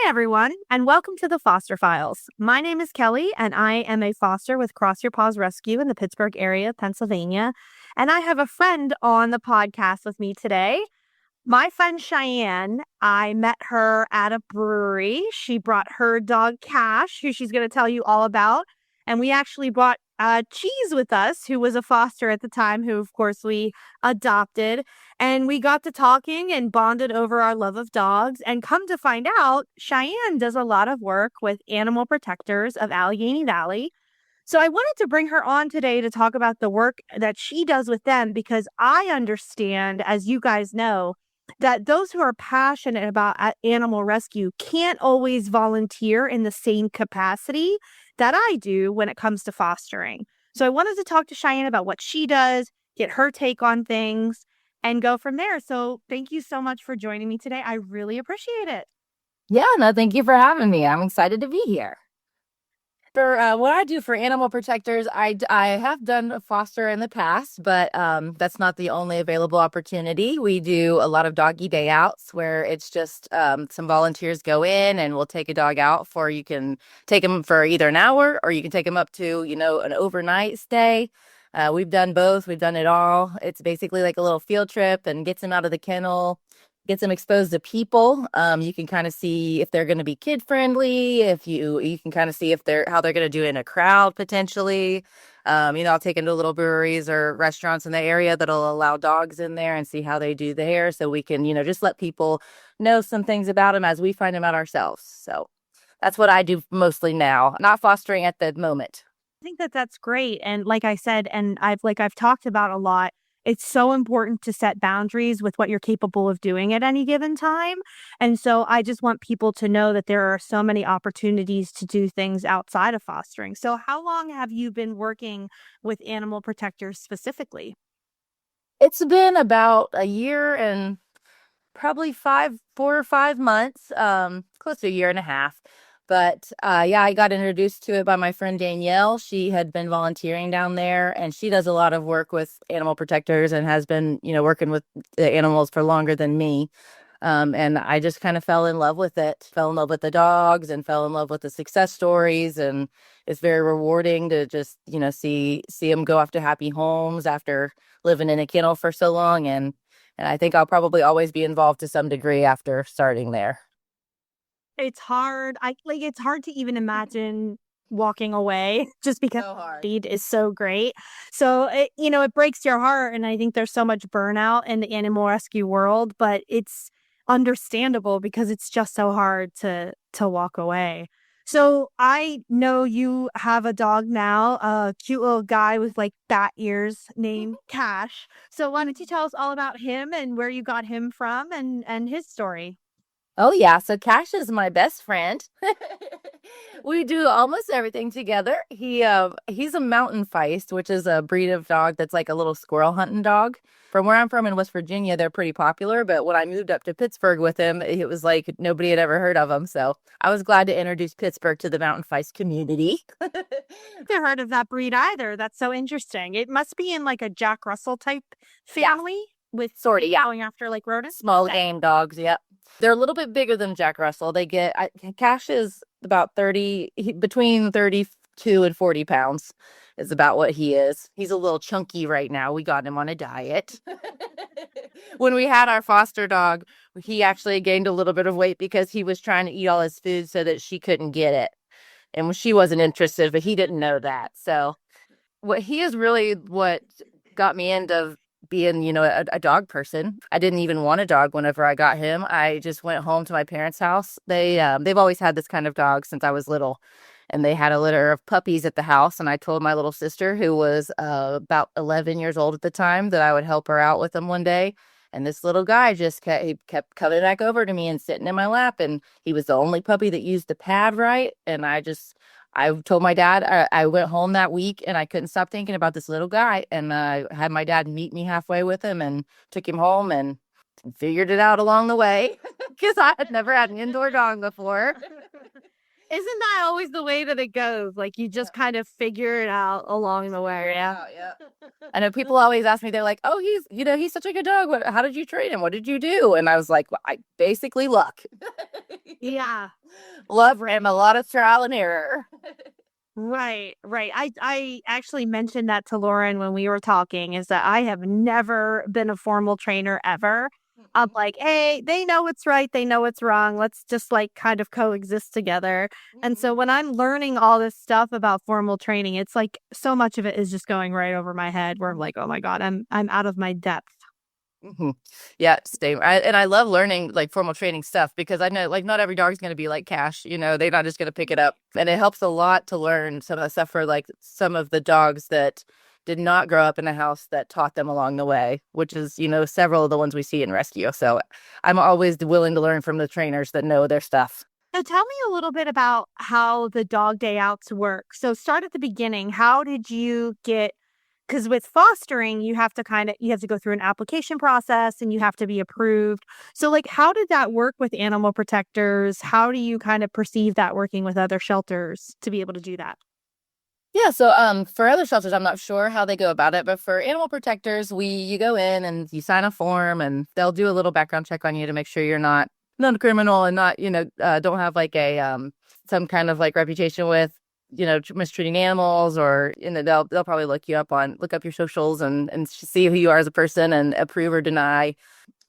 Hi, everyone, and welcome to the Foster Files. My name is Kelly, and I am a foster with Cross Your Paws Rescue in the Pittsburgh area, Pennsylvania. And I have a friend on the podcast with me today. My friend Cheyenne, I met her at a brewery. She brought her dog Cash, who she's going to tell you all about. And we actually brought Cheese with us, who was a foster at the time, who, of course, we adopted. And we got to talking and bonded over our love of dogs. And come to find out, Cheyenne does a lot of work with animal protectors of Allegheny Valley. So I wanted to bring her on today to talk about the work that she does with them because I understand, as you guys know, that those who are passionate about animal rescue can't always volunteer in the same capacity that I do when it comes to fostering. So I wanted to talk to Cheyenne about what she does, get her take on things, and go from there. So thank you so much for joining me today. I really appreciate it. Yeah, no, thank you for having me. I'm excited to be here. For what I do for animal protectors, I have done a foster in the past, but that's not the only available opportunity. We do a lot of doggy day outs where it's just some volunteers go in and we'll take a dog out for you can take them for either an hour or you can take them up to, an overnight stay. We've done both. We've done it all. It's basically like a little field trip and gets them out of the kennel, gets them exposed to people. You can kind of see if they're going to be kid friendly. If you can kind of see if how they're going to do in a crowd potentially. I'll take them to little breweries or restaurants in the area that'll allow dogs in there and see how they do there. So we can, just let people know some things about them as we find them out ourselves. So that's what I do mostly now, not fostering at the moment. I think that that's great. And like I said, and I've talked about a lot, it's so important to set boundaries with what you're capable of doing at any given time. And so I just want people to know that there are so many opportunities to do things outside of fostering. So how long have you been working with animal protectors specifically? It's been about a year and probably 4 or 5 months, close to a year and a half. But yeah, I got introduced to it by my friend Danielle. She had been volunteering down there and she does a lot of work with animal protectors and has been, working with the animals for longer than me. And I just kind of fell in love with it, fell in love with the dogs and fell in love with the success stories. And it's very rewarding to just, see them go off to happy homes after living in a kennel for so long. And I think I'll probably always be involved to some degree after starting there. It's hard. It's hard to even imagine walking away just because So hard. speed is so great. So it breaks your heart. And I think there's so much burnout in the animal rescue world, but it's understandable because it's just so hard to walk away. So I know you have a dog now, a cute little guy with like bat ears named Cash. So why don't you tell us all about him and where you got him from and his story? Oh yeah, so Cash is my best friend. We do almost everything together. He's a mountain feist, which is a breed of dog that's like a little squirrel hunting dog. From where I'm from in West Virginia, they're pretty popular, but when I moved up to Pittsburgh with him, it was like nobody had ever heard of him. So I was glad to introduce Pittsburgh to the mountain feist community. Never heard of that breed either. That's so interesting. It must be in like a Jack Russell type Yeah, family with sort of, yeah. going after like rodents. Small Okay. game dogs, yep. They're a little bit bigger than Jack Russell. Cash is about between 32 and 40 pounds is about what he is. He's a little chunky right now. We got him on a diet. When we had our foster dog, he actually gained a little bit of weight because he was trying to eat all his food so that she couldn't get it. And she wasn't interested, but he didn't know that. So what he is really what got me into being, a dog person. I didn't even want a dog whenever I got him. I just went home to my parents' house. They've always had this kind of dog since I was little, and they had a litter of puppies at the house. And I told my little sister, who was about 11 years old at the time, that I would help her out with them one day. And this little guy he kept coming back over to me and sitting in my lap. And he was the only puppy that used the pad right. And I told my dad, I went home that week and I couldn't stop thinking about this little guy. And I had my dad meet me halfway with him and took him home and figured it out along the way because I had never had an indoor dog before. Isn't that always the way that it goes? Like you just kind of figure it out along the way. Yeah, yeah. I know people always ask me, they're like, oh, he's such a good dog. How did you train him? What did you do? And I was like, well, I basically luck. Yeah. Love him. A lot of trial and error. Right, right. I actually mentioned that to Lauren when we were talking, is that I have never been a formal trainer ever. I'm Mhm. like, hey, they know what's right, they know what's wrong. Let's just like kind of coexist together. And so Mhm. when I'm learning all this stuff about formal training, it's like so much of it is just going right over my head where I'm like, oh my God, I'm out of my depth. Mhm. Yeah, same. And I love learning like formal training stuff because I know like not every dog's going to be like Cash, they're not just going to pick it up. And it helps a lot to learn some of the stuff for like some of the dogs that did not grow up in a house that taught them along the way, which is, several of the ones we see in rescue. So I'm always willing to learn from the trainers that know their stuff. So tell me a little bit about how the dog day outs work. So start at the beginning. How did you get, because with fostering, you have to go through an application process and you have to be approved. So like, how did that work with animal protectors? How do you kind of perceive that working with other shelters to be able to do that? Yeah, so for other shelters, I'm not sure how they go about it, but for animal protectors, you go in and you sign a form and they'll do a little background check on you to make sure you're not a criminal and not, don't have like a some kind of like reputation with, mistreating animals or they'll probably look up your socials and see who you are as a person and approve or deny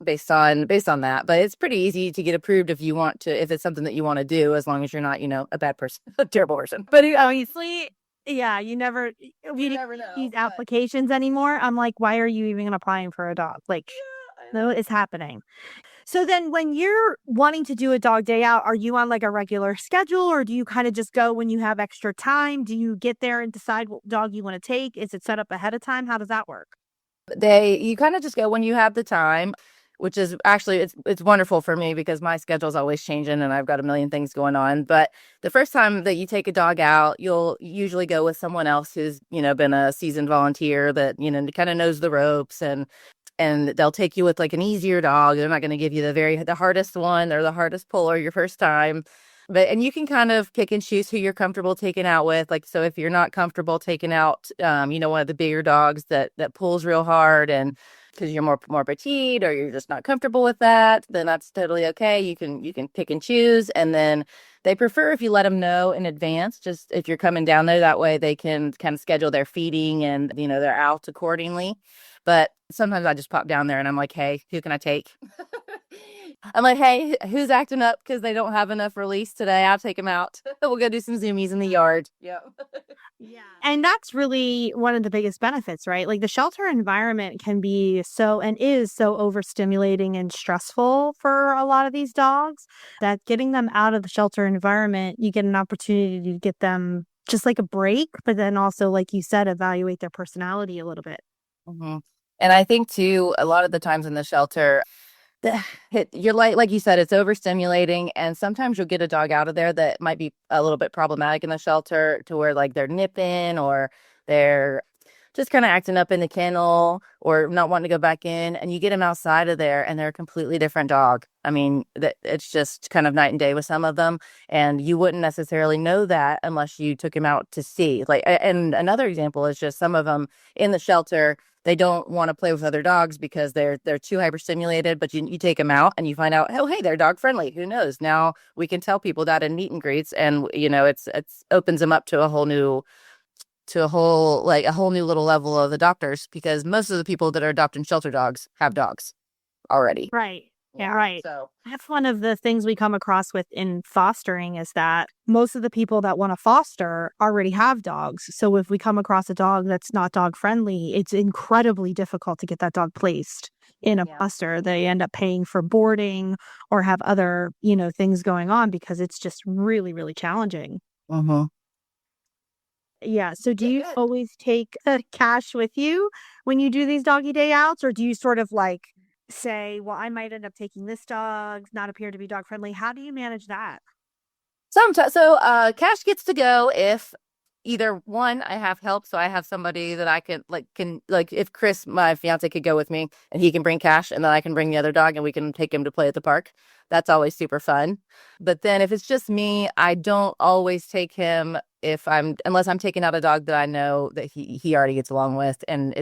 based on that. But it's pretty easy to get approved if it's something that you want to do, as long as you're not, a bad person, a terrible person. But obviously, yeah, we You didn't never know, use but applications anymore. I'm like, why are you even applying for a dog? Like, I no, know. it's happening. So then when you're wanting to do a dog day out, are you on like a regular schedule or do you kind of just go when you have extra time? Do you get there and decide what dog you want to take? Is it set up ahead of time? How does that work? You kind of just go when you have the time, which is actually it's wonderful for me because my schedule's always changing and I've got a million things going on. But the first time that you take a dog out, you'll usually go with someone else who's, been a seasoned volunteer that, kind of knows the ropes and they'll take you with like an easier dog. They're not going to give you the hardest one or the hardest puller your first time. And you can kind of pick and choose who you're comfortable taking out with. Like, so if you're not comfortable taking out, one of the bigger dogs that pulls real hard and because you're more petite or you're just not comfortable with that, then that's totally okay. You can pick and choose. And then they prefer if you let them know in advance, just if you're coming down there, that way they can kind of schedule their feeding and, they're out accordingly. But sometimes I just pop down there and I'm like, hey, who can I take? I'm like, hey, who's acting up because they don't have enough release today? I'll take them out. We'll go do some zoomies in the yard. Yeah. Yeah. And that's really one of the biggest benefits, right? Like the shelter environment can be and is so overstimulating and stressful for a lot of these dogs that getting them out of the shelter environment, you get an opportunity to get them just like a break, but then also, like you said, evaluate their personality a little bit. Hmm. And I think too, a lot of the times in the shelter, you're like you said, it's overstimulating, and sometimes you'll get a dog out of there that might be a little bit problematic in the shelter to where like they're nipping or they're just kind of acting up in the kennel or not wanting to go back in, and you get them outside of there and they're a completely different dog. I mean, it's just kind of night and day with some of them, and you wouldn't necessarily know that unless you took him out to see. Like, and another example is just some of them in the shelter, they don't want to play with other dogs because they're too hyperstimulated. But you take them out and you find out, oh, hey, they're dog friendly. Who knows? Now we can tell people that in meet and greets, and it's opens them up to a whole new little level of the doctors, because most of the people that are adopting shelter dogs have dogs already. Right. Yeah, Yeah. right. So. That's one of the things we come across with in fostering is that most of the people that want to foster already have dogs. So if we come across a dog that's not dog friendly, it's incredibly difficult to get that dog placed in a Yeah. foster. They end up paying for boarding or have other, things going on because it's just really, really challenging. Mm-hmm. Yeah. So do Yeah, you good. always take cash with you when you do these doggy day outs, or do you sort of like say, well, I might end up taking this dog, not appear to be dog friendly? How do you manage that? Sometimes, Cash gets to go if either one, I have help, so I have somebody that I can if Chris, my fiance, could go with me and he can bring Cash, and then I can bring the other dog and we can take him to play at the park. That's always super fun. But then if it's just me, I don't always take him unless I'm taking out a dog that I know that he already gets along with, and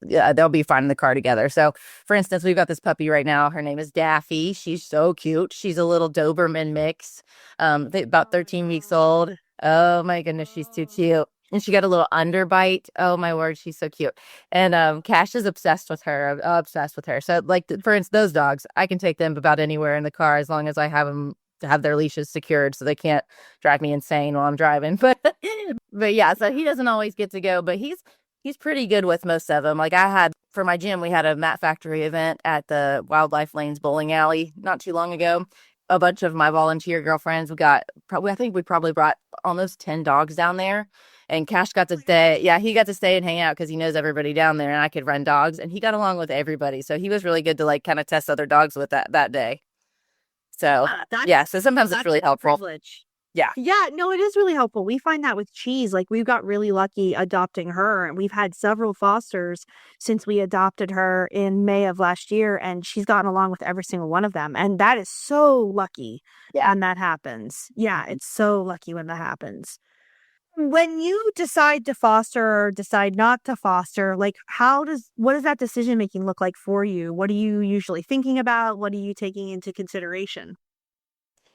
they'll be fine in the car together. So, for instance, we've got this puppy right now. Her name is Daffy. She's so cute. She's a little Doberman mix, about 13 weeks old. Oh my goodness, she's too cute. And she got a little underbite. Oh my word, she's so cute. And Cash is obsessed with her. Obsessed with her. So like for instance, those dogs, I can take them about anywhere in the car as long as I have them to have their leashes secured so they can't drive me insane while I'm driving. But yeah, so he doesn't always get to go, but he's pretty good with most of them. Like I had for my gym, we had a Mat Factory event at the Wildlife Lanes bowling alley not too long ago. A bunch of my volunteer girlfriends, I think we probably brought almost 10 dogs down there. And Cash got to stay. Yeah, he got to stay and hang out because he knows everybody down there and I could run dogs. And he got along with everybody. So he was really good to like kind of test other dogs with that day. So yeah, so sometimes it's really helpful. Privilege. Yeah. Yeah, no, it is really helpful. We find that with Cheese, like we got really lucky adopting her, and we've had several fosters since we adopted her in May of last year, and she's gotten along with every single one of them. And that is so lucky when that happens. Yeah, it's so lucky when that happens. When you decide to foster or decide not to foster, like what does that decision making look like for you? What are you usually thinking about? What are you taking into consideration?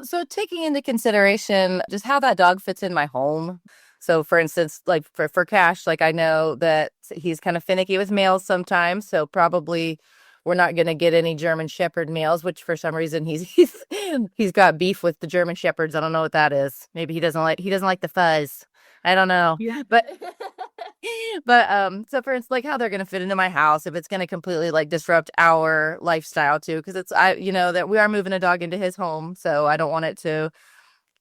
So taking into consideration just how that dog fits in my home. So for instance, like for Cash, like I know that he's kind of finicky with males sometimes. So probably we're not going to get any German Shepherd males, which for some reason he's got beef with the German Shepherds. I don't know what that is. Maybe he doesn't like the fuzz. I don't know. Yeah. But so for instance, like how they're gonna fit into my house, if it's gonna completely like disrupt our lifestyle too, because that we are moving a dog into his home, so I don't want it to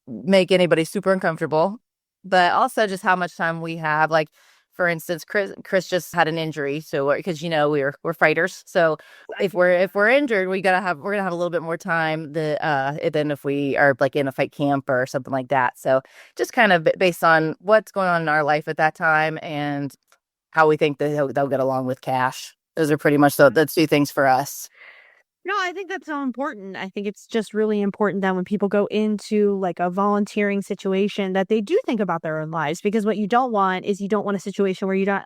make anybody super uncomfortable. But also just how much time we have. Like for instance, Chris just had an injury, so because we're fighters, so if we're injured, we're gonna have a little bit more time than if we are like in a fight camp or something like that. So just kind of based on what's going on in our life at that time and how we think that they'll get along with Cash. Those are pretty much the two things for us. No, I think that's so important. I think it's just really important that when people go into like a volunteering situation that they do think about their own lives, because what you don't want is you don't want a situation where you don't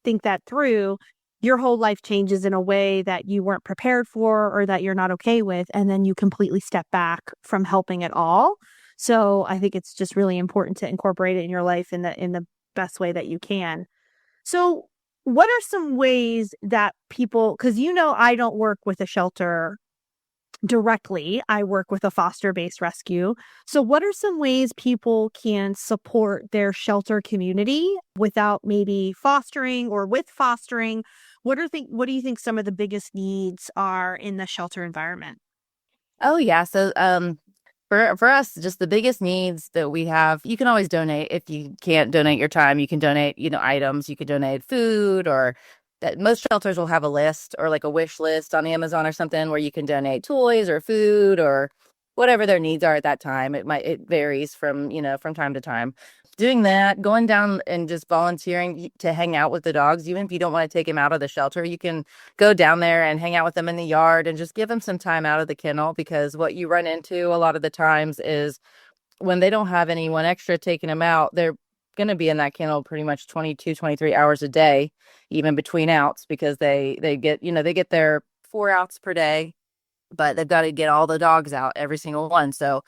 think that through. Your whole life changes in a way that you weren't prepared for or that you're not okay with, and then you completely step back from helping at all. So I think it's just really important to incorporate it in your life in the best way that you can. So, what are some ways that people, because I don't work with a shelter directly, I work with a foster based rescue. So, what are some ways people can support their shelter community without maybe fostering or with fostering? What do you think some of the biggest needs are in the shelter environment? Oh yeah. So for us, just the biggest needs that we have, you can always donate. If you can't donate your time, you can donate, items. You can donate food or that most shelters will have a list or like a wish list on Amazon or something where you can donate toys or food or whatever their needs are at that time. It varies from time to time. Doing that, going down and just volunteering to hang out with the dogs, even if you don't want to take them out of the shelter, you can go down there and hang out with them in the yard and just give them some time out of the kennel, because what you run into a lot of the times is when they don't have anyone extra taking them out, they're going to be in that kennel pretty much 22, 23 hours a day, even between outs, because they get their 4 outs per day, but they've got to get all the dogs out, every single one. So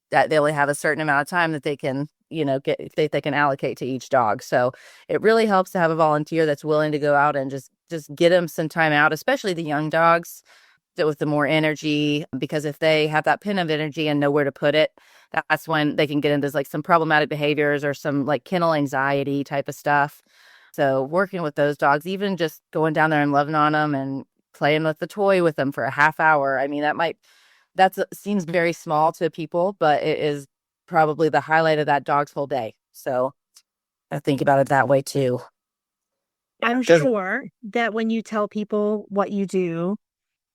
that they only have a certain amount of time that they can, get they can allocate to each dog. So it really helps to have a volunteer that's willing to go out and just get them some time out, especially the young dogs that with the more energy, because if they have that pin of energy and know where to put it, that's when they can get into like some problematic behaviors or some like kennel anxiety type of stuff. So working with those dogs, even just going down there and loving on them and playing with the toy with them for a half hour. I mean, that seems very small to people, but it is probably the highlight of that dog's whole day. So I think about it that way too. I'm sure that when you tell people what you do,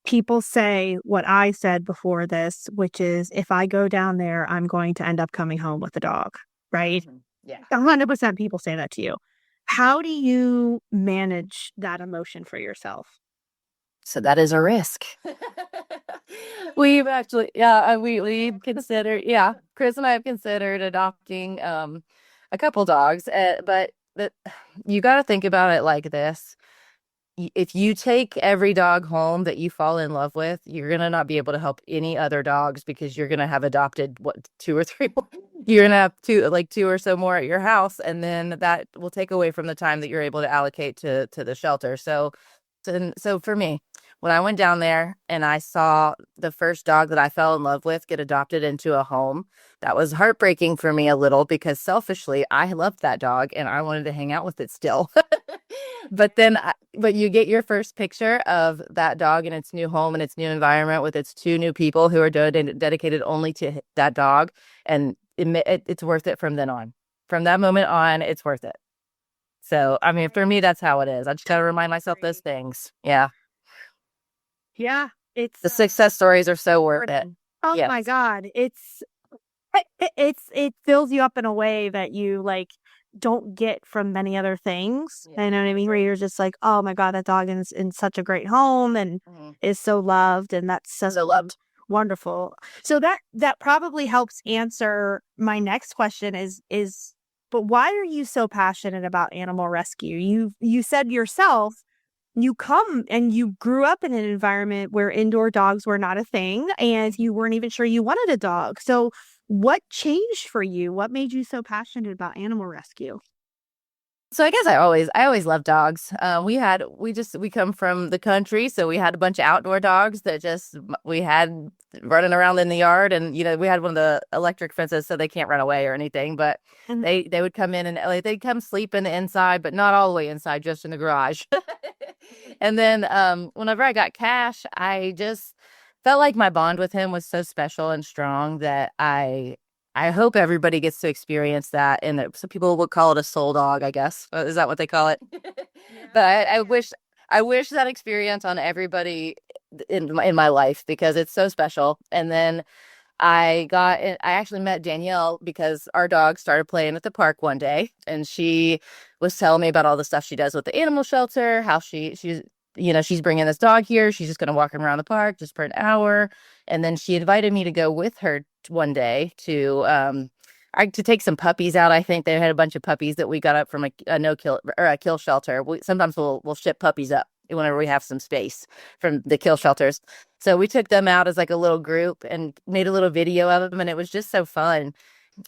people say what I said before this, which is if I go down there, I'm going to end up coming home with a dog, right? Mhm. Yeah. 100% people say that to you. How do you manage that emotion for yourself? So that is a risk. We've actually, yeah, we've considered, yeah, Chris and I have considered adopting a couple dogs, but you got to think about it like this. If you take every dog home that you fall in love with, you're gonna not be able to help any other dogs because you're gonna have adopted what, two or three more. You're gonna have two or so more at your house, and then that will take away from the time that you're able to allocate to the shelter. So for me, when I went down there and I saw the first dog that I fell in love with get adopted into a home, that was heartbreaking for me a little because selfishly, I loved that dog and I wanted to hang out with it still. But you get your first picture of that dog in its new home and its new environment with its two new people who are dedicated only to that dog, and it's worth it from then on. From that moment on, it's worth it. So, I mean, for me, that's how it is. I just gotta remind myself those things. Yeah. Yeah, it's The success stories are so worth it. oh my Yes. God. It fills you up in a way that you like don't get from many other things. Yeah. You know what I mean? Where you're just like, oh my God, that dog is in such a great home and Mhm. is so loved, and that's so So loved. wonderful. So that probably helps answer my next question is but why are you so passionate about animal rescue? You said yourself you come and you grew up in an environment where indoor dogs were not a thing and you weren't even sure you wanted a dog. So what changed for you? What made you so passionate about animal rescue? So I guess I always loved dogs. We come from the country, so we had a bunch of outdoor dogs that just we had running around in the yard, and we had one of the electric fences, so they can't run away or anything. But And they would come in and like they'd come sleep in the inside, but not all the way inside, just in the garage. And then whenever I got Cash, I just felt like my bond with him was so special and strong that I hope everybody gets to experience that. And some people would call it a soul dog, I guess. Is that what they call it? But I wish that experience on everybody in my life because it's so special. And then I actually met Danielle because our dog started playing at the park one day, and she was telling me about all the stuff she does with the animal shelter, how she's bringing this dog here. She's just going to walk around the park just for an hour. And then she invited me to go with her one day to take some puppies out. I think they had a bunch of puppies that we got up from a no kill or a kill shelter. Sometimes we'll ship puppies up whenever we have some space from the kill shelters. So we took them out as like a little group and made a little video of them, and it was just so fun.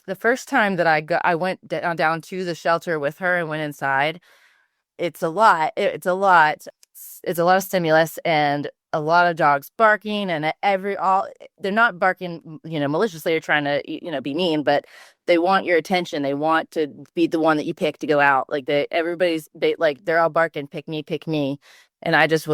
The first time that I went down to the shelter with her and went inside. It's a lot. It's a lot of stimulus and a lot of dogs barking, and they're not barking, maliciously or trying to, be mean, but they want your attention. They want to be the one that you pick to go out. Like they're all barking, pick me, pick me. And I just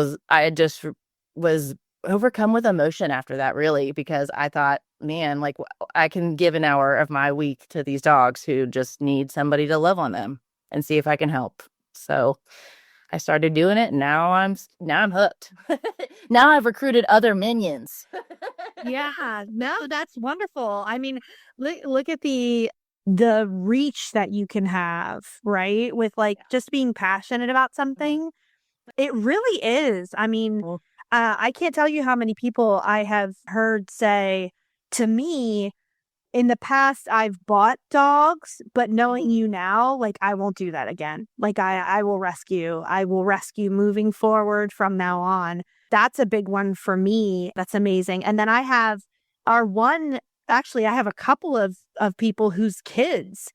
was overcome with emotion after that, really, because I thought, man, like I can give an hour of my week to these dogs who just need somebody to love on them and see if I can help. So I started doing it, and now I'm hooked. Now I've recruited other minions. yeah, no, that's wonderful. I mean, look at the reach that you can have, right? With like just being passionate about something. It really is. I mean, Well, I can't tell you how many people I have heard say to me in the past, I've bought dogs, but knowing mhm, you now, like I won't do that again. Like I will rescue. I will rescue moving forward from now on. That's a big one for me. That's amazing. And then I have our one actually I have a couple of people whose kids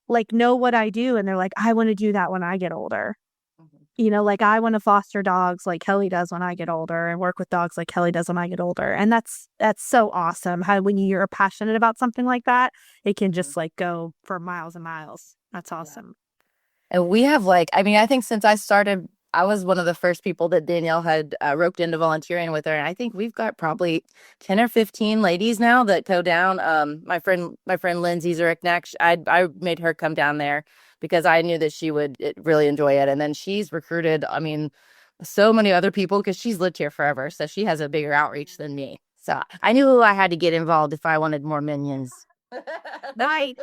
like know what I do and they're like, I want to do that when I get older. mhm. Like I want to foster dogs like Kelly does when I get older and work with dogs like Kelly does when I get older. And that's so awesome how when you're passionate about something like that, it can Mhm. just like go for miles and miles. That's Yeah. awesome. And we have I think since I started, I was one of the first people that Danielle had roped into volunteering with her. And I think we've got probably 10 or 15 ladies now that go down. My friend Lindsay Zurichnek, I made her come down there because I knew that she would really enjoy it. And then she's recruited, I mean, so many other people because she's lived here forever. So she has a bigger outreach than me. So I knew I had to get involved if I wanted more minions. Right.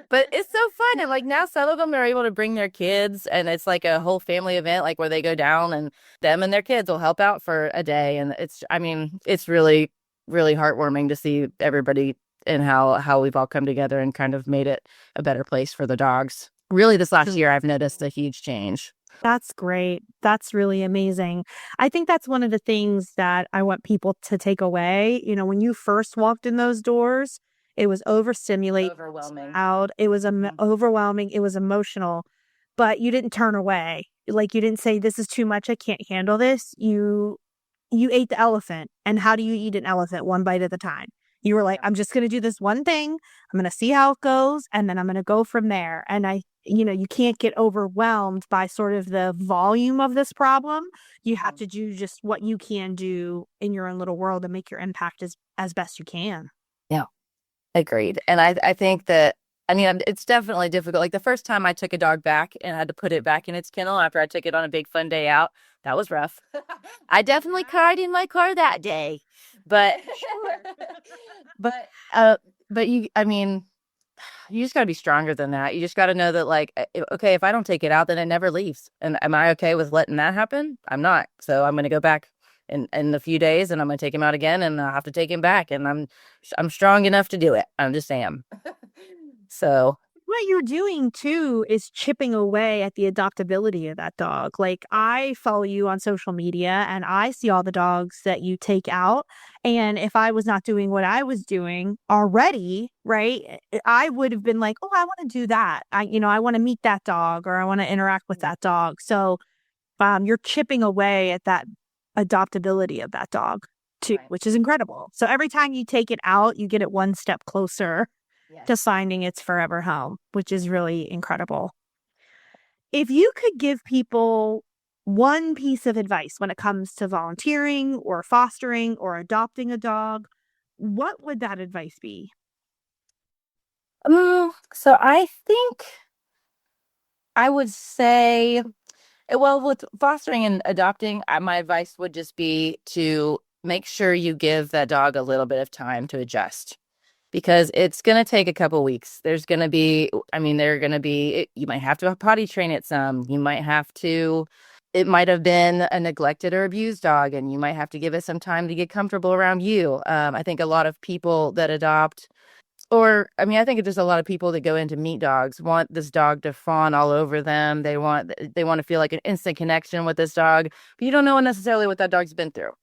But it's so fun. And like now some of them are able to bring their kids, and it's like a whole family event, like where they go down and them and their kids will help out for a day. And I mean, it's really, really heartwarming to see everybody and how we've all come together and kind of made it a better place for the dogs. Really, this last year, I've noticed a huge change. That's great. That's really amazing. I think that's one of the things that I want people to take away. You know, when you first walked in those doors, it was overstimulated, Overwhelming. loud, it was Mhm. overwhelming, it was emotional, but you didn't turn away. Like you didn't say, "This is too much. I can't handle this." You ate the elephant. And how do you eat an elephant? One bite at a time. You were like, Yep. "I'm just going to do this one thing. I'm going to see how it goes, and then I'm going to go from there." And you can't get overwhelmed by sort of the volume of this problem. You have to do just what you can do in your own little world and make your impact as best you can. Yeah. Agreed. And I think that, I mean, it's definitely difficult. Like the first time I took a dog back and had to put it back in its kennel after I took it on a big fun day out, that was rough. I definitely cried in my car that day. But but uh but I mean, you just got to be stronger than that. You just got to know that like okay, if I don't take it out, then it never leaves. And am I okay with letting that happen? I'm not. So I'm going to go back in a few days and I'm going to take him out again and I'll have to take him back and I'm strong enough to do it. I just am. So, What you're doing too is chipping away at the adoptability of that dog. Like I follow you on social media and I see all the dogs that you take out. And if I was not doing what I was doing already, right, I would have been like, "Oh, I want to do that. I want to meet that dog or I want to interact with that dog." So you're chipping away at that adoptability of that dog too, right. which is incredible. So every time you take it out, you get it one step closer to Yes. finding its forever home, which is really incredible. If you could give people one piece of advice when it comes to volunteering or fostering or adopting a dog, what would that advice be? So I think I would say, well, with fostering and adopting, my advice would just be to make sure you give that dog a little bit of time to adjust because it's going to take a couple weeks. There's going to be, I mean, there are going to be, you might have to potty train it some. You might have to, it might have been a neglected or abused dog, and you might have to give it some time to get comfortable around you. I think a lot of people that adopt, or I mean, I think there's a lot of people that go in to meet dogs want this dog to fawn all over them. They want to feel like an instant connection with this dog, but you don't know necessarily what that dog's been through.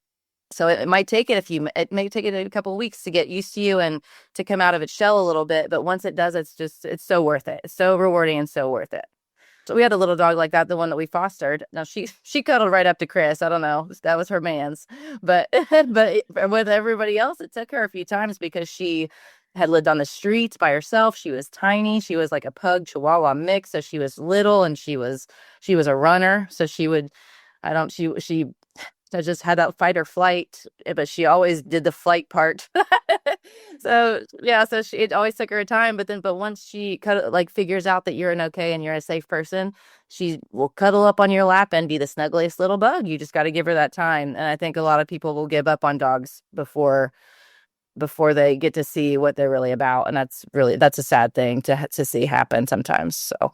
So it might take it may take it a couple of weeks to get used to you and to come out of its shell a little bit. But once it does, it's so worth it. It's so rewarding and so worth it. So we had a little dog like that, the one that we fostered. Now she cuddled right up to Chris. I don't know, that was her man's, but with everybody else, it took her a few times because she had lived on the streets by herself. She was tiny. She was like a pug Chihuahua mix, so she was little and she was a runner. So she would, I don't she I just had that fight or flight, but she always did the flight part. So yeah, so it always took her time, but once she like figures out that you're an okay and you're a safe person, she will cuddle up on your lap and be the snuggliest little bug. You just got to give her that time, and I think a lot of people will give up on dogs before they get to see what they're really about, and that's a sad thing to see happen sometimes. So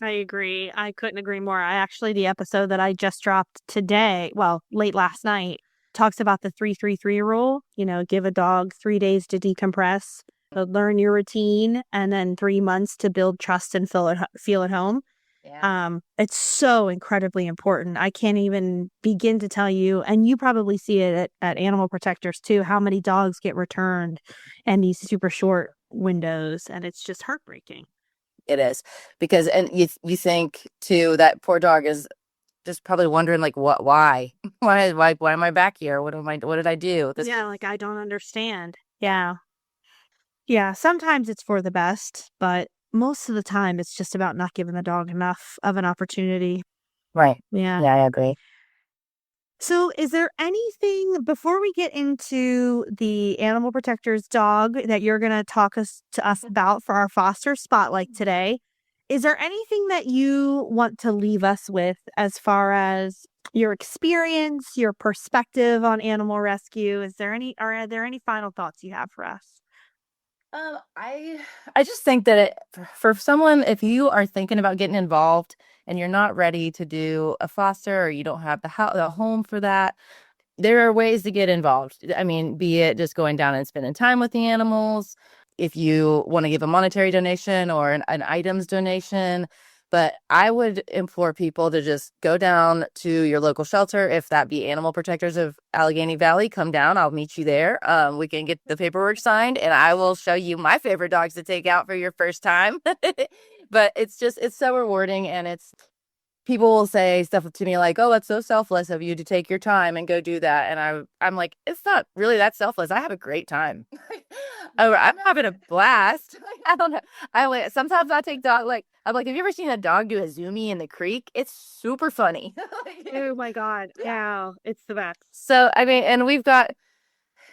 I agree. I couldn't agree more. The episode that I just dropped today, well, late last night, talks about the 3-3-3 rule. Give a dog 3 days to decompress, learn your routine, and then 3 months to build trust and feel at home. yeah, It's so incredibly important. I can't even begin to tell you, and you probably see it at animal protectors too, how many dogs get returned in these super short windows, and it's just heartbreaking. it is because and you think too that poor dog is just probably wondering like why why am I back here? What did I do? This Yeah, like I don't understand. Yeah. Yeah, sometimes it's for the best, but most of the time it's just about not giving the dog enough of an opportunity. right. Yeah. Yeah, I agree. So, is there anything before we get into the animal protector's dog that you're going to talk to us about for our foster spotlight today? Is there anything that you want to leave us with as far as your experience, your perspective on animal rescue? Are there any final thoughts you have for us? I just think that for someone, if you are thinking about getting involved and you're not ready to do a foster or you don't have the home for that, there are ways to get involved. I mean, be it just going down and spending time with the animals, if you want to give a monetary donation or an items donation. But I would implore people to just go down to your local shelter. If that be Animal Protectors of Allegheny Valley, come down. I'll meet you there. We can get the paperwork signed, and I will show you my favorite dogs to take out for your first time. But it's so rewarding, and people will say stuff to me like, "Oh, that's so selfless of you to take your time and go do that." And I'm like, it's not really that selfless. I have a great time. Oh, I'm having a blast. I don't know. Sometimes I take I'm like, have you ever seen a dog do a zoomy in the creek? It's super funny. Oh my God. Yeah, it's the best. So I mean, and we've got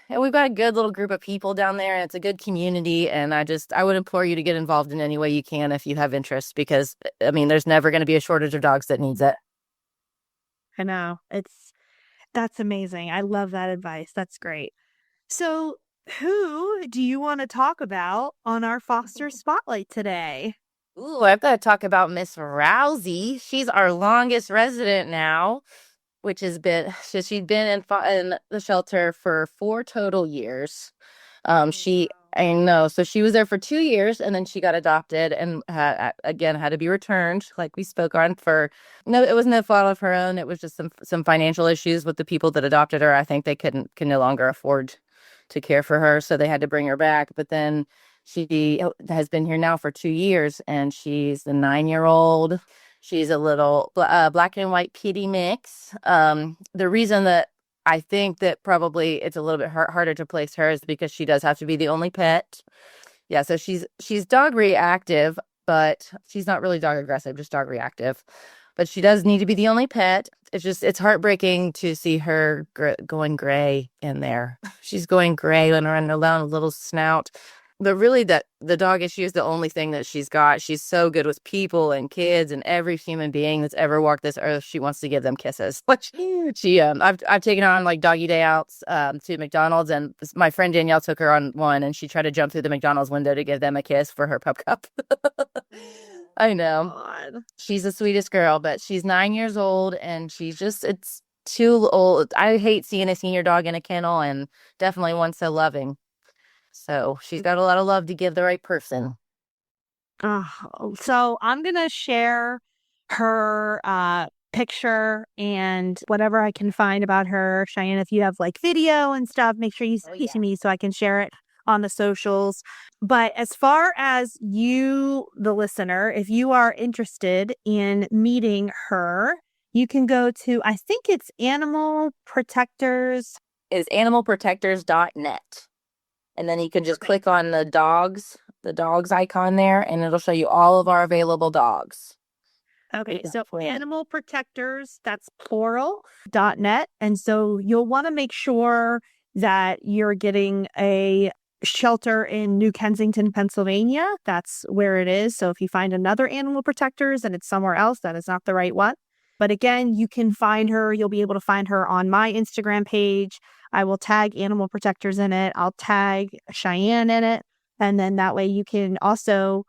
a good little group of people down there, and it's a good community. And I would implore you to get involved in any way you can if you have interest, because I mean, there's never going to be a shortage of dogs that needs it. I know. That's amazing. I love that advice. That's great. So, who do you want to talk about on our foster spotlight today? Ooh, I've got to talk about Miss Rousey. She's our longest resident now, which has been she's been in the shelter for 4 total years. She I know, so she was there for 2 years, and then she got adopted and again had to be returned, like we spoke on. For no, it was no fault of her own. It was just some financial issues with the people that adopted her. I think they can no longer afford to care for her, so they had to bring her back. But then she has been here now for 2 years, and she's a 9-year-old. She's a little black and white kitty mix. The reason that I think that probably it's a little bit harder to place her is because she does have to be the only pet. Yeah, so she's dog reactive, but she's not really dog aggressive, just dog reactive. But she does need to be the only pet. It's heartbreaking to see her going gray in there. She's going gray and running around a little snout. But really, that the dog issue is the only thing that she's got. She's so good with people and kids and every human being that's ever walked this earth. She wants to give them kisses. I've taken her on like doggy day outs to McDonald's, and my friend Danielle took her on one, and she tried to jump through the McDonald's window to give them a kiss for her pup cup. I know. God. She's the sweetest girl, but she's 9 years old, and it's too old. I hate seeing a senior dog in a kennel, and definitely one so loving. So she's got a lot of love to give the right person. So I'm going to share her picture and whatever I can find about her. Cheyenne, if you have like video and stuff, make sure you send it to me so I can share it on the socials. But as far as you, the listener, if you are interested in meeting her, you can go to, I think it's Animal Protectors. Is animalprotectors.net. And then you can just click on the dogs icon there, and it'll show you all of our available dogs. Okay, so Animal Protectors, that's plural.net. And so you'll want to make sure that you're getting a shelter in New Kensington, Pennsylvania. That's where it is. So if you find another Animal Protectors and it's somewhere else, that is not the right one. But again, you can find her. You'll be able to find her on my Instagram page. I will tag Animal Protectors in it. I'll tag Cheyenne in it. And then that way you can also,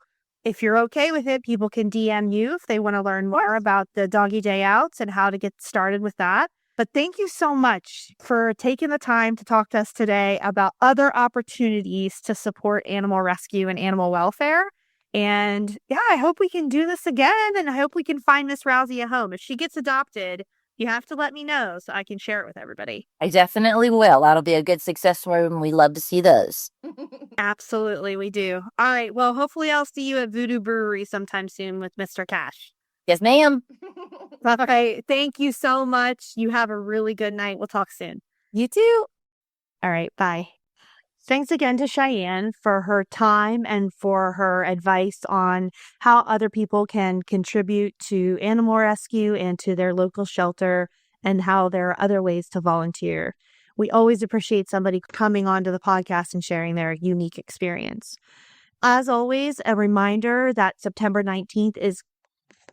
if you're okay with it, people can DM you if they want to learn more about the doggy day outs and how to get started with that. But thank you so much for taking the time to talk to us today about other opportunities to support animal rescue and animal welfare. And yeah, I hope we can do this again. And I hope we can find Miss Rousey a home. If she gets adopted, you have to let me know so I can share it with everybody. I definitely will. That'll be a good success story, and we love to see those. Absolutely, we do. All right. Well, hopefully I'll see you at Voodoo Brewery sometime soon with Mr. Cash. Yes, ma'am. Okay. Thank you so much. You have a really good night. We'll talk soon. You too. All right. Bye. Thanks again to Cheyenne for her time and for her advice on how other people can contribute to animal rescue and to their local shelter, and how there are other ways to volunteer. We always appreciate somebody coming onto the podcast and sharing their unique experience. As always, a reminder that September 19th is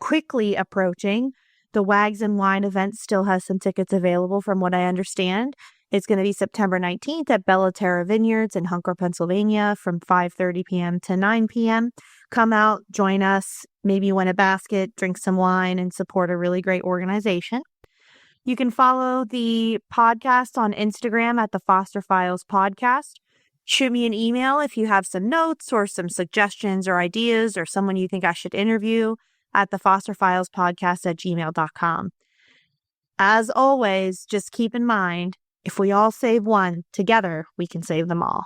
quickly approaching. The Wags and Wine event still has some tickets available from what I understand. It's going to be September 19th at Bella Terra Vineyards in Hunker, Pennsylvania from 5:30 p.m. to 9 p.m. Come out, join us, maybe win a basket, drink some wine, and support a really great organization. You can follow the podcast on Instagram at the Foster Files Podcast. Shoot me an email if you have some notes or some suggestions or ideas or someone you think I should interview at thefosterfilespodcast@gmail.com. As always, just keep in mind, if we all save one, together we can save them all.